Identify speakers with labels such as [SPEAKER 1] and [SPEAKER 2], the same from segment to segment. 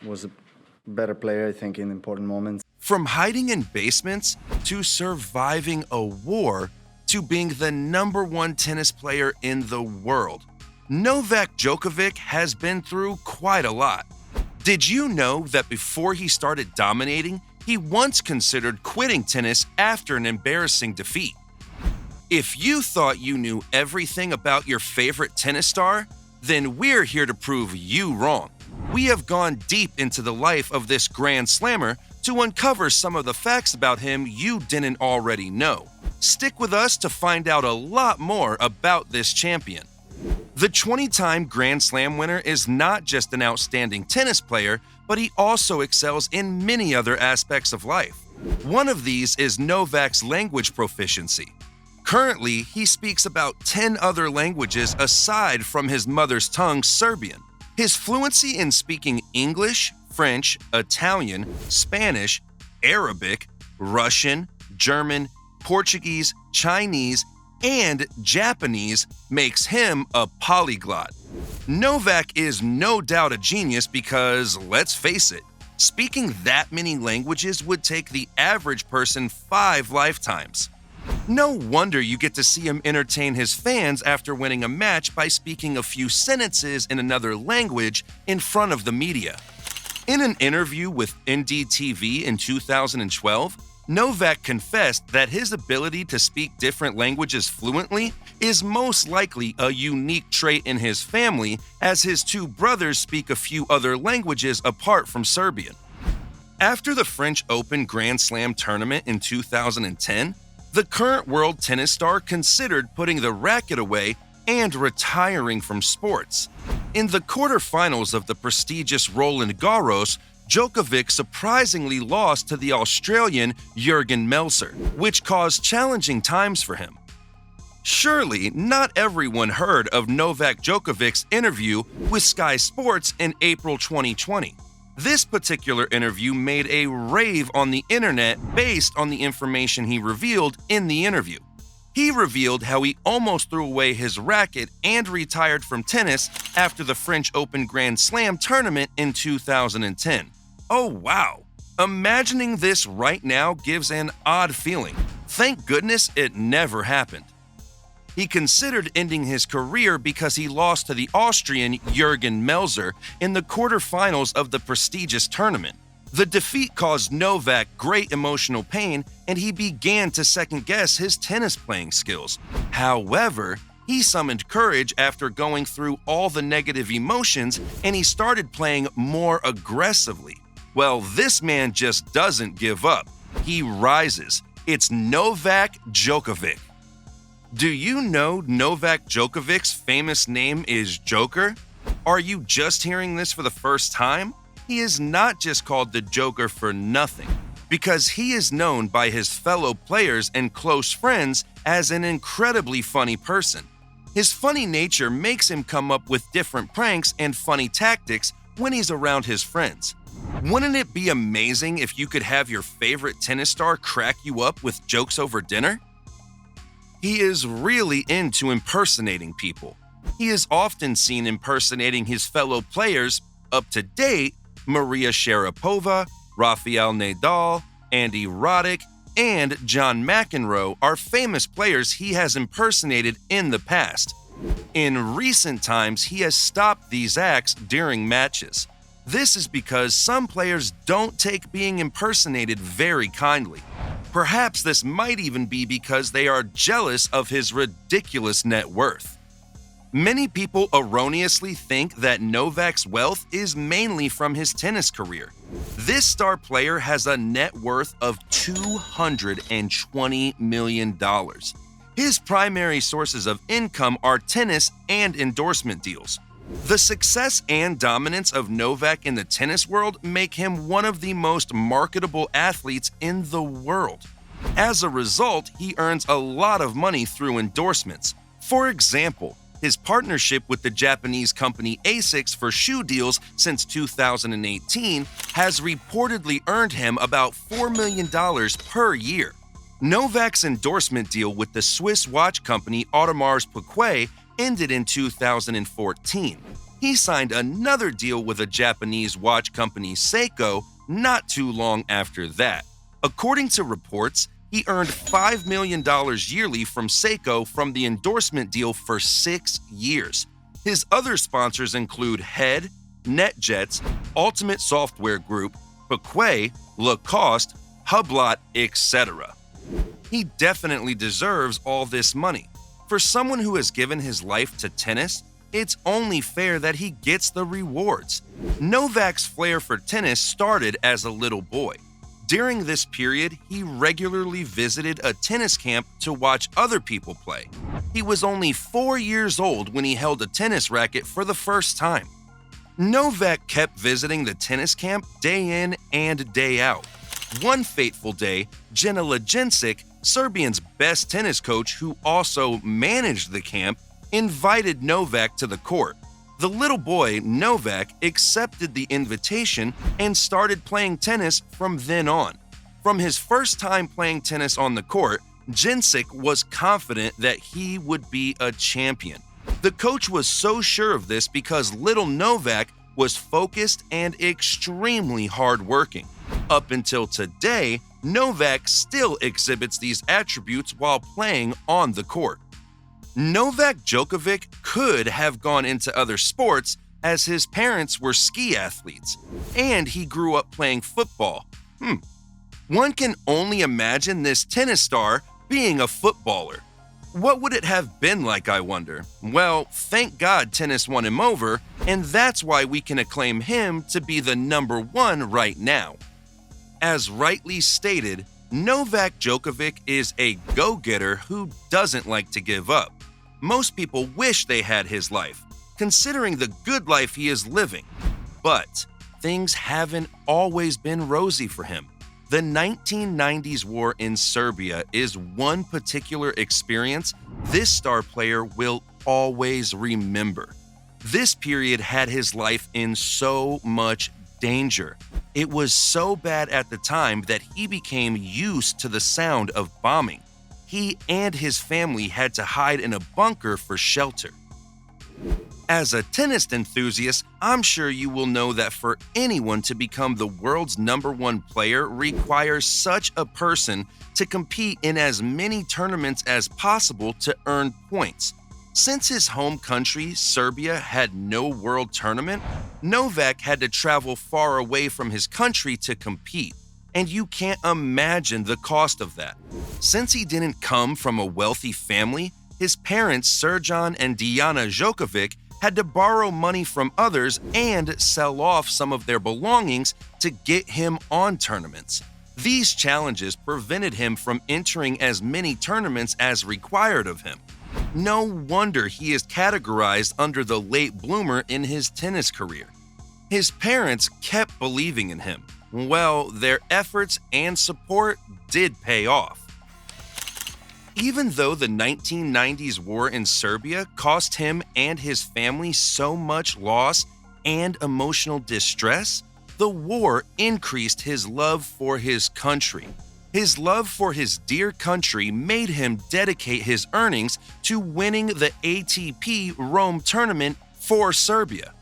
[SPEAKER 1] was a better player, I think, in important moments.
[SPEAKER 2] From hiding in basements to surviving a war to being the #1 tennis player in the world, Novak Djokovic has been through quite a lot. Did you know that before he started dominating, he once considered quitting tennis after an embarrassing defeat? If you thought you knew everything about your favorite tennis star, then we're here to prove you wrong. We have gone deep into the life of this Grand Slammer to uncover some of the facts about him you didn't already know. Stick with us to find out a lot more about this champion. The 20-time Grand Slam winner is not just an outstanding tennis player, but he also excels in many other aspects of life. One of these is Novak's language proficiency. Currently, he speaks about 10 other languages aside from his mother's tongue, Serbian. His fluency in speaking English, French, Italian, Spanish, Arabic, Russian, German, Portuguese, Chinese, and Japanese makes him a polyglot. Novak is no doubt a genius because, let's face it, speaking that many languages would take the average person 5 lifetimes. No wonder you get to see him entertain his fans after winning a match by speaking a few sentences in another language in front of the media. In an interview with NDTV in 2012, Novak confessed that his ability to speak different languages fluently is most likely a unique trait in his family, as his 2 brothers speak a few other languages apart from Serbian. After the French Open Grand Slam tournament in 2010, the current world tennis star considered putting the racket away and retiring from sports. In the quarterfinals of the prestigious Roland Garros, Djokovic surprisingly lost to the Australian Jurgen Melzer, which caused challenging times for him. Surely, not everyone heard of Novak Djokovic's interview with Sky Sports in April 2020. This particular interview made a rave on the internet based on the information he revealed in the interview. He revealed how he almost threw away his racket and retired from tennis after the French Open Grand Slam tournament in 2010. Oh wow! Imagining this right now gives an odd feeling. Thank goodness it never happened. He considered ending his career because he lost to the Austrian Jurgen Melzer in the quarterfinals of the prestigious tournament. The defeat caused Novak great emotional pain, and he began to second-guess his tennis playing skills. However, he summoned courage after going through all the negative emotions, and he started playing more aggressively. Well, this man just doesn't give up. He rises. It's Novak Djokovic. Do you know Novak Djokovic's famous name is Joker? Are you just hearing this for the first time? He is not just called the Joker for nothing, because he is known by his fellow players and close friends as an incredibly funny person. His funny nature makes him come up with different pranks and funny tactics when he's around his friends. Wouldn't it be amazing if you could have your favorite tennis star crack you up with jokes over dinner? He is really into impersonating people. He is often seen impersonating his fellow players. Up to date, Maria Sharapova, Rafael Nadal, Andy Roddick, and John McEnroe are famous players he has impersonated in the past. In recent times, he has stopped these acts during matches. This is because some players don't take being impersonated very kindly. Perhaps this might even be because they are jealous of his ridiculous net worth. Many people erroneously think that Novak's wealth is mainly from his tennis career. This star player has a net worth of $220 million. His primary sources of income are tennis and endorsement deals. The success and dominance of Novak in the tennis world make him one of the most marketable athletes in the world. As a result, he earns a lot of money through endorsements. For example, his partnership with the Japanese company ASICS for shoe deals since 2018 has reportedly earned him about $4 million per year. Novak's endorsement deal with the Swiss watch company Audemars Piguet ended in 2014. He signed another deal with a Japanese watch company, Seiko, not too long after that. According to reports, he earned $5 million yearly from Seiko from the endorsement deal for 6 years. His other sponsors include Head, NetJets, Ultimate Software Group, Pequet, Lacoste, Hublot, etc. He definitely deserves all this money. For someone who has given his life to tennis, it's only fair that he gets the rewards. Novak's flair for tennis started as a little boy. During this period, he regularly visited a tennis camp to watch other people play. He was only 4 years old when he held a tennis racket for the first time. Novak kept visiting the tennis camp day in and day out. One fateful day, Jenna Lajincic, Serbian's best tennis coach who also managed the camp, invited Novak to the court. The little boy, Novak, accepted the invitation and started playing tennis from then on. From his first time playing tennis on the court, Jincic was confident that he would be a champion. The coach was so sure of this because little Novak was focused and extremely hardworking. Up until today, Novak still exhibits these attributes while playing on the court. Novak Djokovic could have gone into other sports as his parents were ski athletes, and he grew up playing football. One can only imagine this tennis star being a footballer. What would it have been like, I wonder? Well, thank God tennis won him over, and that's why we can acclaim him to be the number one right now. As rightly stated, Novak Djokovic is a go-getter who doesn't like to give up. Most people wish they had his life, considering the good life he is living. But things haven't always been rosy for him. The 1990s war in Serbia is one particular experience this star player will always remember. This period had his life in so much danger. It was so bad at the time that he became used to the sound of bombing. He and his family had to hide in a bunker for shelter. As a tennis enthusiast, I'm sure you will know that for anyone to become the world's number one player requires such a person to compete in as many tournaments as possible to earn points. Since his home country, Serbia, had no world tournament, Novak had to travel far away from his country to compete. And you can't imagine the cost of that. Since he didn't come from a wealthy family, his parents, Serjan and Diana Djokovic, had to borrow money from others and sell off some of their belongings to get him on tournaments. These challenges prevented him from entering as many tournaments as required of him. No wonder he is categorized under the late bloomer in his tennis career. His parents kept believing in him. Well, their efforts and support did pay off. Even though the 1990s war in Serbia cost him and his family so much loss and emotional distress, the war increased his love for his country. His love for his dear country made him dedicate his earnings to winning the ATP Rome tournament for Serbia.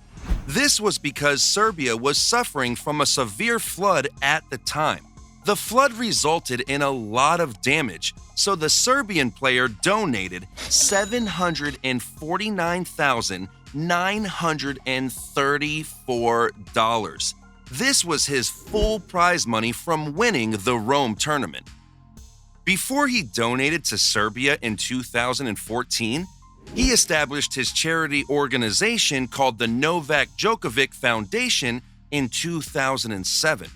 [SPEAKER 2] This was because Serbia was suffering from a severe flood at the time. The flood resulted in a lot of damage, so the Serbian player donated $749,934. This was his full prize money from winning the Rome tournament. Before he donated to Serbia in 2014, he established his charity organization called the Novak Djokovic Foundation in 2007.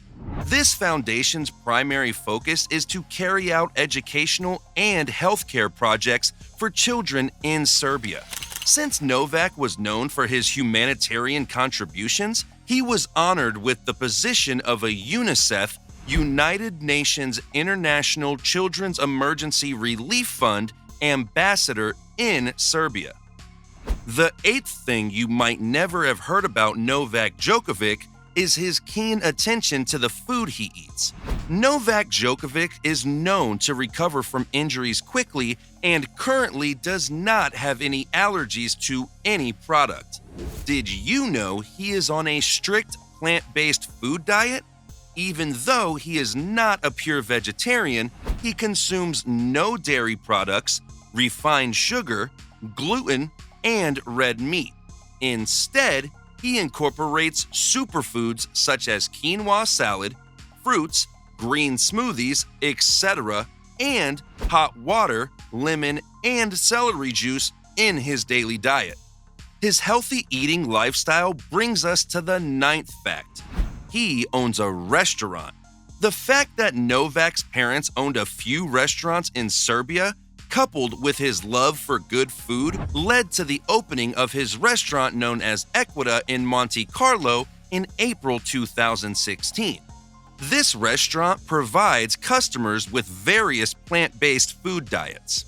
[SPEAKER 2] This foundation's primary focus is to carry out educational and healthcare projects for children in Serbia. Since Novak was known for his humanitarian contributions, he was honored with the position of a UNICEF, United Nations International Children's Emergency Relief Fund, ambassador in Serbia. The eighth thing you might never have heard about Novak Djokovic is his keen attention to the food he eats. Novak Djokovic is known to recover from injuries quickly and currently does not have any allergies to any product. Did you know he is on a strict plant-based food diet? Even though he is not a pure vegetarian, he consumes no dairy products, refined sugar, gluten, and red meat. Instead, he incorporates superfoods such as quinoa salad, fruits, green smoothies, etc., and hot water, lemon, and celery juice in his daily diet. His healthy eating lifestyle brings us to the 9th fact. He owns a restaurant. The fact that Novak's parents owned a few restaurants in Serbia, coupled with his love for good food, led to the opening of his restaurant known as Equita in Monte Carlo in April 2016. This restaurant provides customers with various plant-based food diets.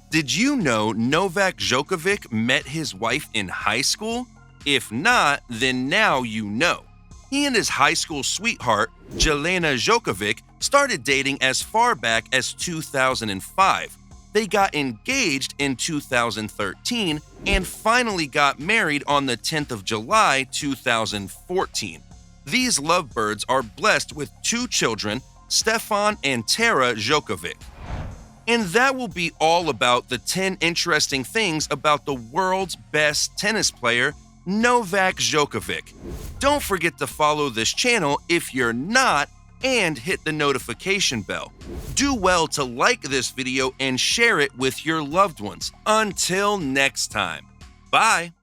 [SPEAKER 2] Did you know Novak Djokovic met his wife in high school? If not, then now you know. He and his high school sweetheart, Jelena Djokovic, started dating as far back as 2005. They got engaged in 2013 and finally got married on the 10th of July 2014. These lovebirds are blessed with 2 children, Stefan and Tara Djokovic. And that will be all about the 10 interesting things about the world's best tennis player, Novak Djokovic. Don't forget to follow this channel if you're not, and hit the notification bell. Do well to like this video and share it with your loved ones. Until next time, bye!